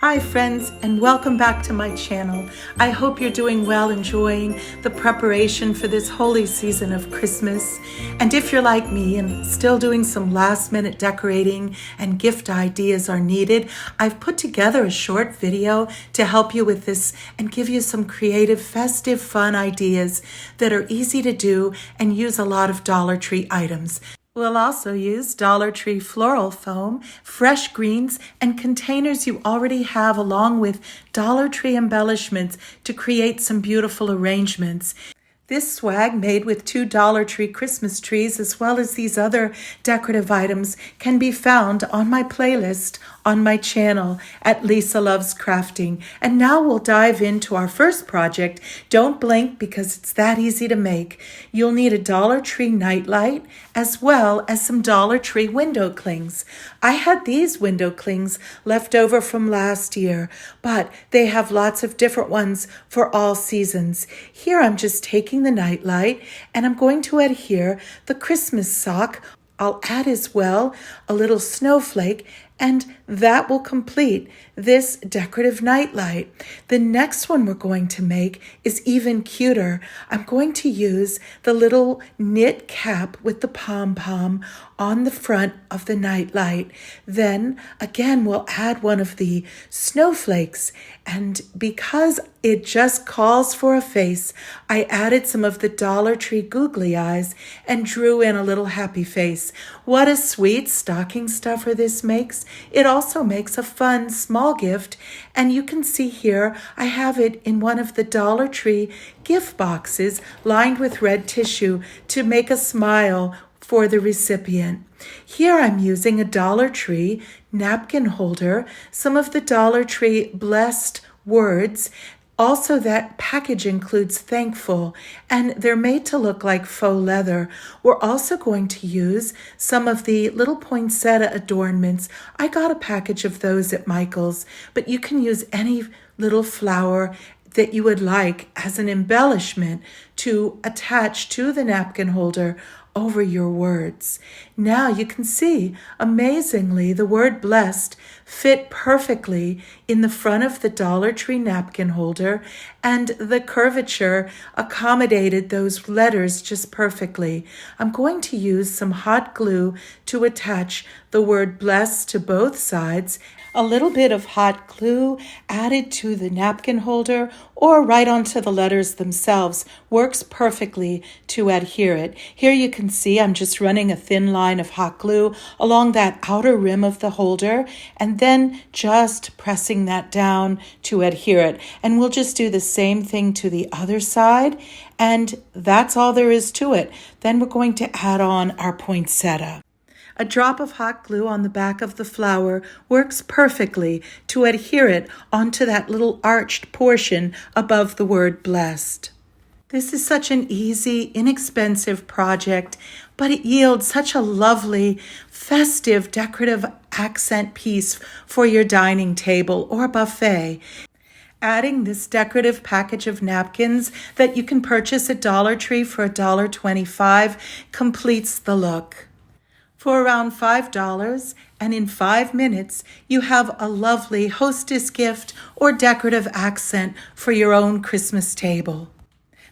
Hi friends, and welcome back to my channel. I hope you're doing well, enjoying the preparation for this holy season of Christmas. And if you're like me and still doing some last minute decorating and gift ideas are needed, I've put together a short video to help you with this and give you some creative, festive, fun ideas that are easy to do and use a lot of Dollar Tree items. We'll also use Dollar Tree floral foam, fresh greens, and containers you already have, along with Dollar Tree embellishments to create some beautiful arrangements. This swag, made with 2 Dollar Tree Christmas trees, as well as these other decorative items, can be found on my playlist on my channel at Lisa Loves Crafting. And now we'll dive into our first project. Don't blink because it's that easy to make. You'll need a Dollar Tree nightlight as well as some Dollar Tree window clings. I had these window clings left over from last year, but they have lots of different ones for all seasons. Here I'm just taking the nightlight and I'm going to adhere the Christmas sock. I'll add as well a little snowflake, and that will complete this decorative nightlight. The next one we're going to make is even cuter. I'm going to use the little knit cap with the pom-pom on the front of the nightlight. Then again, we'll add one of the snowflakes, and because it just calls for a face, I added some of the Dollar Tree googly eyes and drew in a little happy face. What a sweet stocking stuffer this makes. It also makes a fun small gift, and you can see here I have it in one of the Dollar Tree gift boxes lined with red tissue to make a smile for the recipient. Here I'm using a Dollar Tree napkin holder, some of the Dollar Tree blessed words. Also, that package includes thankful, and they're made to look like faux leather. We're also going to use some of the little poinsettia adornments. I got a package of those at Michael's, but you can use any little flower that you would like as an embellishment to attach to the napkin holder over your words. Now you can see, amazingly, the word blessed fit perfectly in the front of the Dollar Tree napkin holder, and the curvature accommodated those letters just perfectly. I'm going to use some hot glue to attach the word blessed to both sides. A little bit of hot glue added to the napkin holder or right onto the letters themselves works perfectly to adhere it. Here you can see I'm just running a thin line of hot glue along that outer rim of the holder and then just pressing that down to adhere it. And we'll just do the same thing to the other side, and that's all there is to it. Then we're going to add on our poinsettia. A drop of hot glue on the back of the flower works perfectly to adhere it onto that little arched portion above the word blessed. This is such an easy, inexpensive project, but it yields such a lovely, festive, decorative accent piece for your dining table or buffet. Adding this decorative package of napkins that you can purchase at Dollar Tree for $1.25 completes the look. For around $5, and in 5 minutes, you have a lovely hostess gift or decorative accent for your own Christmas table.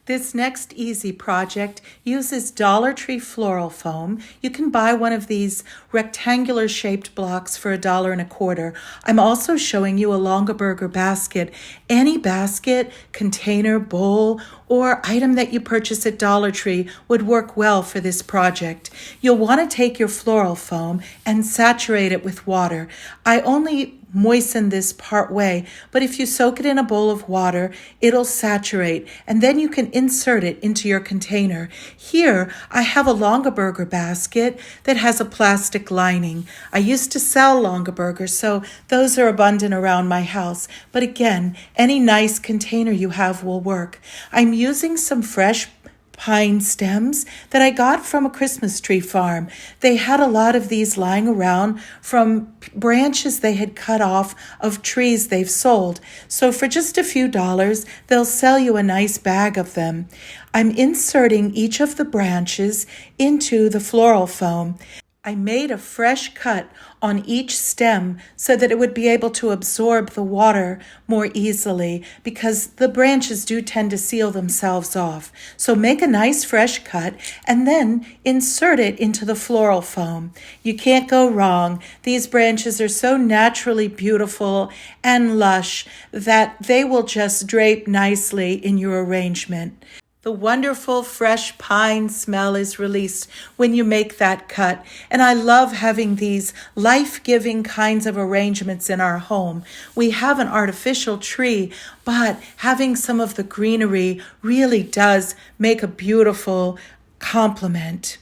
This next easy project uses Dollar Tree floral foam. You can buy one of these rectangular shaped blocks for $1.25. I'm also showing you a Longaberger basket. Any basket, container, bowl, or item that you purchase at Dollar Tree would work well for this project. You'll want to take your floral foam and saturate it with water. I only moisten this part way, but if you soak it in a bowl of water, it'll saturate, and then you can insert it into your container. Here, I have a Longaberger basket that has a plastic lining. I used to sell Longaberger, so those are abundant around my house, but again, any nice container you have will work. I'm using some fresh pine stems that I got from a Christmas tree farm. They had a lot of these lying around from branches they had cut off of trees they've sold. So for just a few dollars, they'll sell you a nice bag of them. I'm inserting each of the branches into the floral foam. I made a fresh cut on each stem so that it would be able to absorb the water more easily because the branches do tend to seal themselves off. So make a nice fresh cut and then insert it into the floral foam. You can't go wrong. These branches are so naturally beautiful and lush that they will just drape nicely in your arrangement. The wonderful fresh pine smell is released when you make that cut. And I love having these life-giving kinds of arrangements in our home. We have an artificial tree, but having some of the greenery really does make a beautiful complement.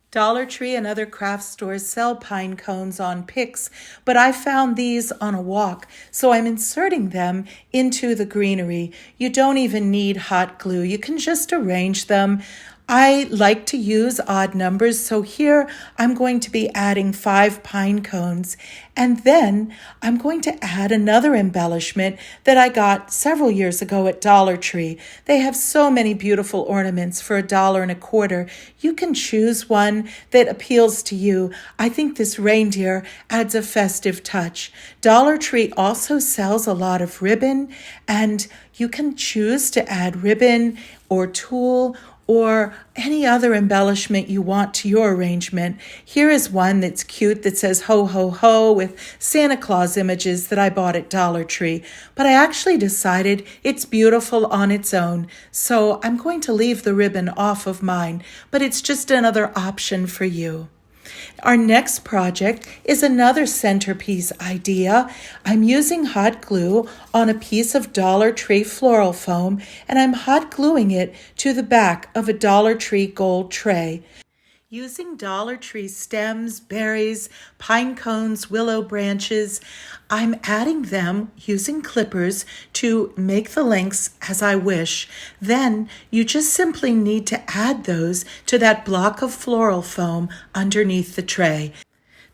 Dollar Tree and other craft stores sell pine cones on picks, but I found these on a walk, so I'm inserting them into the greenery. You don't even need hot glue. You can just arrange them. I like to use odd numbers, so here I'm going to be adding 5 pine cones, and then I'm going to add another embellishment that I got several years ago at Dollar Tree. They have so many beautiful ornaments for $1.25. You can choose one that appeals to you. I think this reindeer adds a festive touch. Dollar Tree also sells a lot of ribbon, and you can choose to add ribbon or tulle or any other embellishment you want to your arrangement. Here is one that's cute that says ho ho ho with Santa Claus images that I bought at Dollar Tree. But I actually decided it's beautiful on its own, so I'm going to leave the ribbon off of mine, but it's just another option for you. Our next project is another centerpiece idea. I'm using hot glue on a piece of Dollar Tree floral foam, and I'm hot gluing it to the back of a Dollar Tree gold tray. Using Dollar Tree stems, berries, pine cones, willow branches, I'm adding them using clippers to make the lengths as I wish. Then you just simply need to add those to that block of floral foam underneath the tray.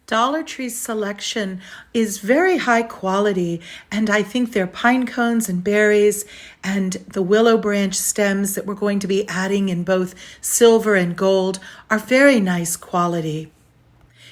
Dollar Tree's selection is very high quality, and I think their pine cones and berries and the willow branch stems that we're going to be adding in both silver and gold are very nice quality.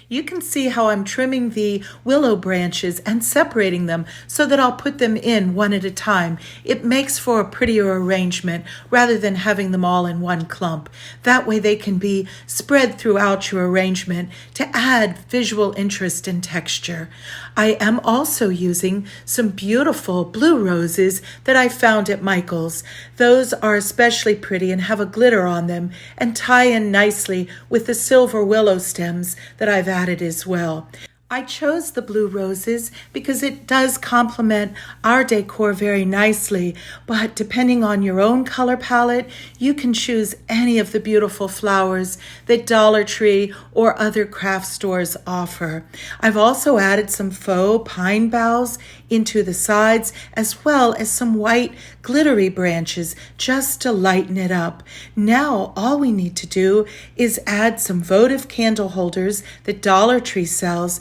You can see how I'm trimming the willow branches and separating them so that I'll put them in one at a time. It makes for a prettier arrangement rather than having them all in one clump. That way they can be spread throughout your arrangement to add visual interest and texture. I am also using some beautiful blue roses that I found at Michael's. Those are especially pretty and have a glitter on them and tie in nicely with the silver willow stems that I've added as well. I chose the blue roses because it does complement our decor very nicely, but depending on your own color palette, you can choose any of the beautiful flowers that Dollar Tree or other craft stores offer. I've also added some faux pine boughs into the sides, as well as some white glittery branches just to lighten it up. Now all we need to do is add some votive candle holders that Dollar Tree sells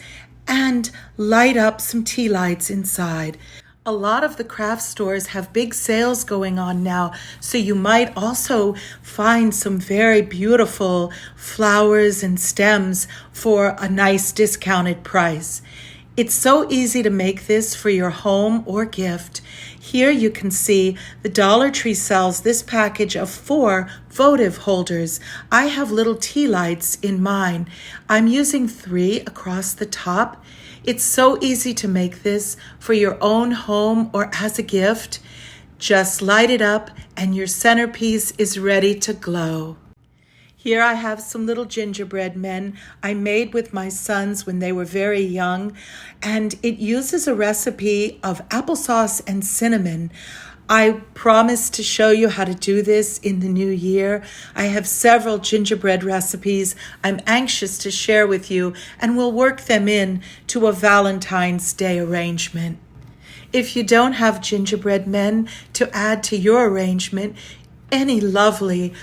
and light up some tea lights inside. A lot of the craft stores have big sales going on now, so you might also find some very beautiful flowers and stems for a nice discounted price. It's so easy to make this for your home or gift. Here you can see the Dollar Tree sells this package of 4 votive holders. I have little tea lights in mine. I'm using 3 across the top. It's so easy to make this for your own home or as a gift. Just light it up and your centerpiece is ready to glow. Here I have some little gingerbread men I made with my sons when they were very young, and it uses a recipe of applesauce and cinnamon. I promise to show you how to do this in the new year. I have several gingerbread recipes I'm anxious to share with you, and we'll work them in to a Valentine's Day arrangement. If you don't have gingerbread men to add to your arrangement, any lovely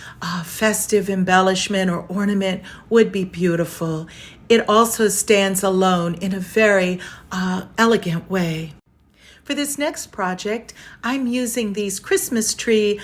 festive embellishment or ornament would be beautiful. It also stands alone in a very elegant way. For this next project, I'm using these Christmas tree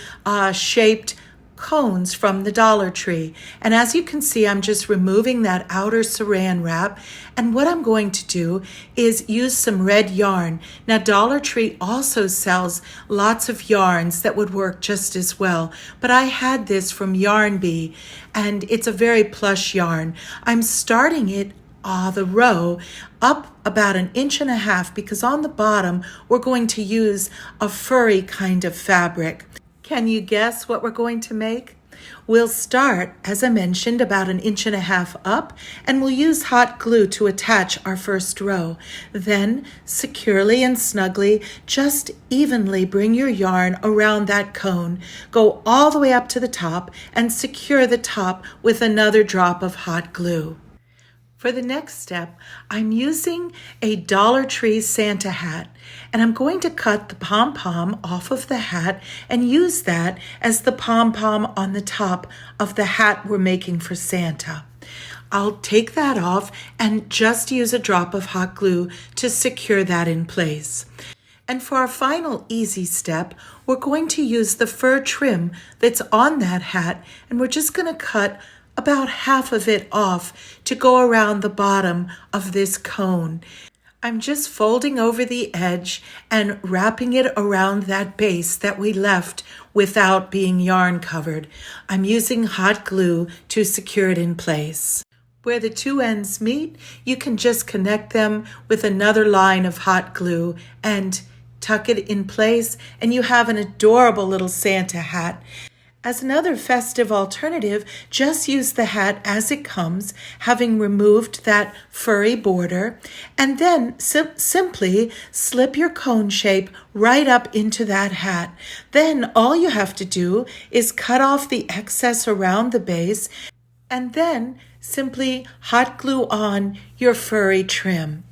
shaped cones from the Dollar Tree. And as you can see, I'm just removing that outer saran wrap. And what I'm going to do is use some red yarn. Now, Dollar Tree also sells lots of yarns that would work just as well. But I had this from Yarn Bee, and it's a very plush yarn. I'm starting it the row up about 1.5 inches because on the bottom we're going to use a furry kind of fabric. Can you guess what we're going to make? We'll start, as I mentioned, about 1.5 inches up, and we'll use hot glue to attach our first row. Then, securely and snugly, just evenly bring your yarn around that cone. Go all the way up to the top and secure the top with another drop of hot glue. For the next step, I'm using a Dollar Tree Santa hat, and I'm going to cut the pom-pom off of the hat and use that as the pom-pom on the top of the hat we're making for Santa. I'll take that off and just use a drop of hot glue to secure that in place. And for our final easy step, we're going to use the fur trim that's on that hat, and we're just going to cut about half of it off to go around the bottom of this cone. I'm just folding over the edge and wrapping it around that base that we left without being yarn covered. I'm using hot glue to secure it in place. Where the two ends meet, you can just connect them with another line of hot glue and tuck it in place, and you have an adorable little Santa hat. As another festive alternative, just use the hat as it comes, having removed that furry border, and then simply slip your cone shape right up into that hat. Then all you have to do is cut off the excess around the base, and then simply hot glue on your furry trim.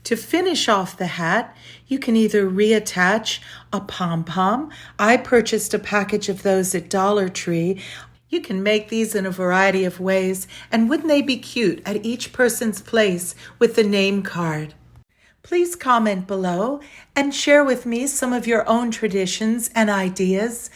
To finish off the hat, you can either reattach a pom-pom. I purchased a package of those at Dollar Tree. You can make these in a variety of ways, and wouldn't they be cute at each person's place with the name card? Please comment below and share with me some of your own traditions and ideas.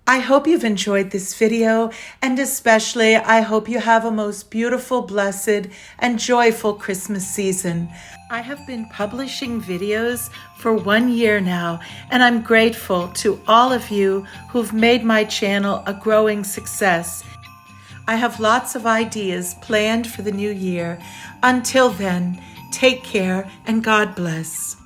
I hope you've enjoyed this video, and especially I hope you have a most beautiful, blessed, and joyful Christmas season. I have been publishing videos for 1 year now, and I'm grateful to all of you who've made my channel a growing success. I have lots of ideas planned for the new year. Until then, take care and God bless.